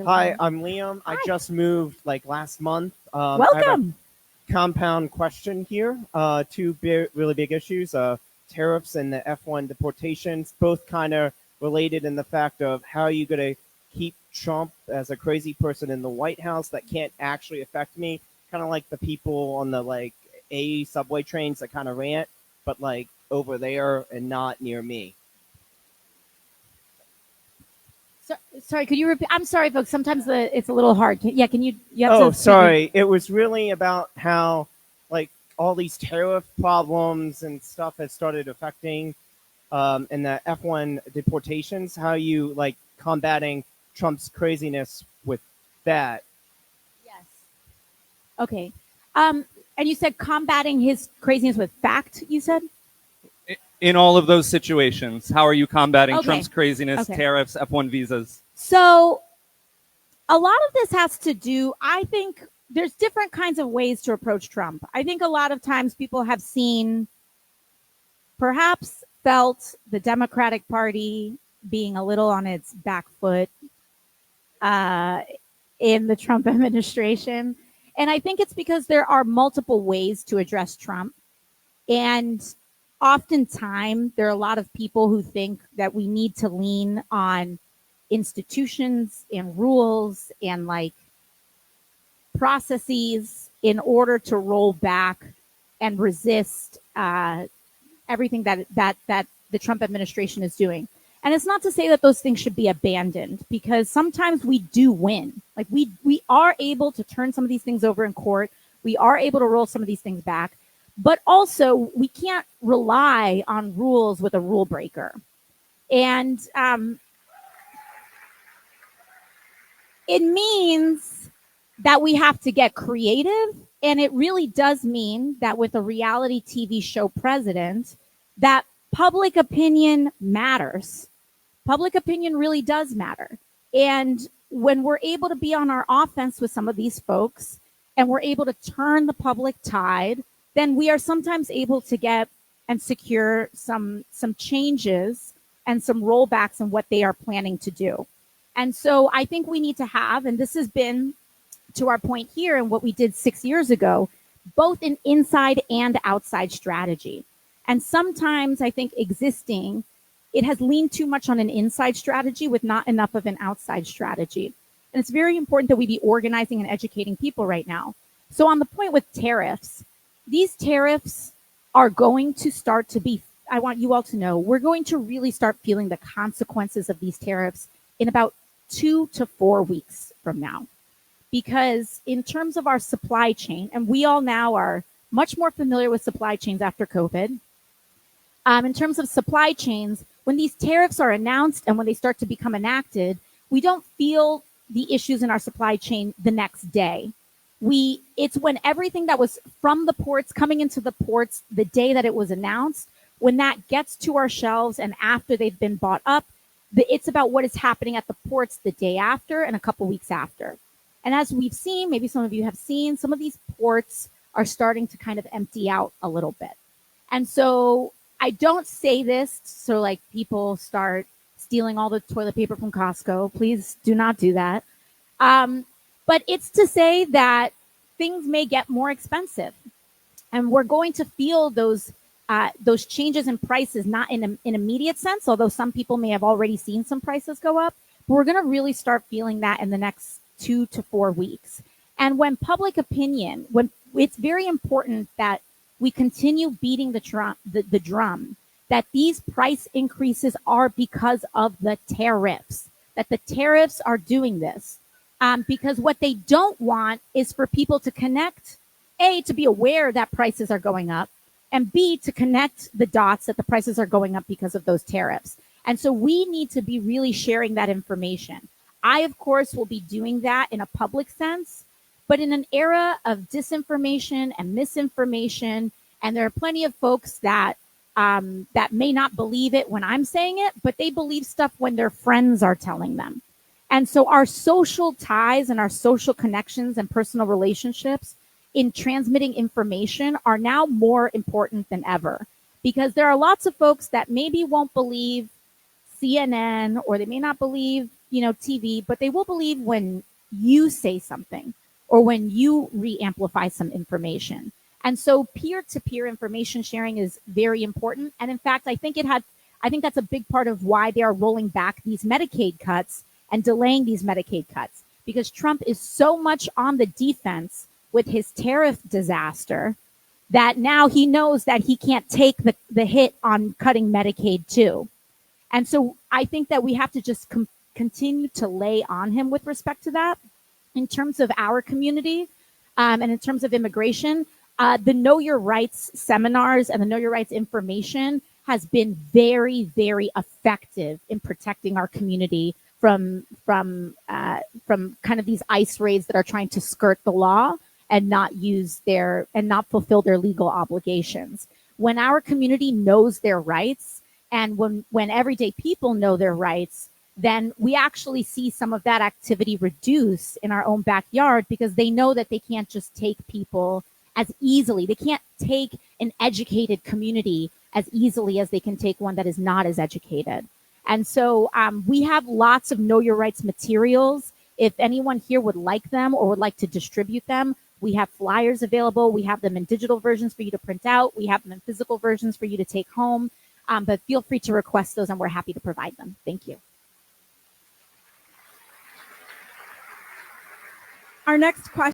Hi, I'm Liam. I just moved like last month. I have a Welcome. compound question here. Two really big issues: tariffs and the F1 deportations. Both kind of related in the fact of how you going to keep Trump as a crazy person in the White House that can't actually affect me. Kind of like the people on the like A subway trains that kind of rant, but like over there and not near me. Sorry, could you repeat? I'm sorry, folks. Sometimes it's a little hard. Can you? You have Oh, to speak. sorry. It was really about how, like, all these tariff problems and stuff has started affecting and the F1 deportations, how you, like, combating Trump's craziness with that. Yes. Okay. And you said combating his craziness with fact. You said. In all of those situations, how are you combating Okay. Trump's craziness, Okay. tariffs, F1 visas? So a lot of this has to do. I think there's different kinds of ways to approach Trump. I think a lot of times people have seen, perhaps felt the Democratic Party being a little on its back foot uh, in the Trump administration. And I think it's because there are multiple ways to address Trump. And oftentimes, there are a lot of people who think that we need to lean on institutions and rules and like processes in order to roll back and resist everything that the Trump administration is doing. And it's not to say that those things should be abandoned, because sometimes we do win. Like we are able to turn some of these things over in court. We are able to roll some of these things back, but also we can't rely on rules with a rule breaker. And it means that we have to get creative. And it really does mean that with a reality TV show president, that public opinion matters. Public opinion really does matter. And when we're able to be on our offense with some of these folks and we're able to turn the public tide, then we are sometimes able to get and secure some changes and some rollbacks in what they are planning to do. And so I think we need to have, and this has been to our point here and what we did 6 years ago, both an inside and outside strategy. And sometimes I think it has leaned too much on an inside strategy with not enough of an outside strategy. And it's very important that we be organizing and educating people right now. So on the point with tariffs, these tariffs are going to start to be, I want you all to know, we're going to really start feeling the consequences of these tariffs in about 2 to 4 weeks from now. Because in terms of our supply chain, and we all now are much more familiar with supply chains after COVID, in terms of supply chains, when these tariffs are announced and when they start to become enacted, we don't feel the issues in our supply chain the next day. It's when everything that was from the ports coming into the ports the day that it was announced, when that gets to our shelves and after they've been bought up, it's about what is happening at the ports the day after and a couple weeks after. And as we've seen, maybe some of you have seen, some of these ports are starting to kind of empty out a little bit. And so I don't say this so like people start stealing all the toilet paper from Costco. Please do not do that. But it's to say that things may get more expensive, and we're going to feel those changes in prices, not in an immediate sense, although some people may have already seen some prices go up. But we're going to really start feeling that in the next 2 to 4 weeks. And when public opinion, when it's very important that we continue beating the drum that these price increases are because of the tariffs, that the tariffs are doing this. Because what they don't want is for people to connect, A, to be aware that prices are going up, and B, to connect the dots that the prices are going up because of those tariffs. And so we need to be really sharing that information. I, of course, will be doing that in a public sense, but in an era of disinformation and misinformation, and there are plenty of folks that may not believe it when I'm saying it, but they believe stuff when their friends are telling them. And so our social ties and our social connections and personal relationships in transmitting information are now more important than ever, because there are lots of folks that maybe won't believe CNN, or they may not believe TV, but they will believe when you say something or when you re-amplify some information. And so peer-to-peer information sharing is very important. And in fact, I think that's a big part of why they are rolling back these Medicaid cuts and delaying these Medicaid cuts, because Trump is so much on the defense with his tariff disaster that now he knows that he can't take the hit on cutting Medicaid too. And so I think that we have to just continue to lay on him with respect to that. In terms of our community and in terms of immigration, the Know Your Rights seminars and the Know Your Rights information has been very, very effective in protecting our community from kind of these ICE raids that are trying to skirt the law and not fulfill their legal obligations. When our community knows their rights, and when everyday people know their rights, then we actually see some of that activity reduce in our own backyard, because they know that they can't just take people as easily. They can't take an educated community as easily as they can take one that is not as educated. And so we have lots of Know Your Rights materials. If anyone here would like them or would like to distribute them, we have flyers available. We have them in digital versions for you to print out. We have them in physical versions for you to take home. But feel free to request those, and we're happy to provide them. Thank you. Our next question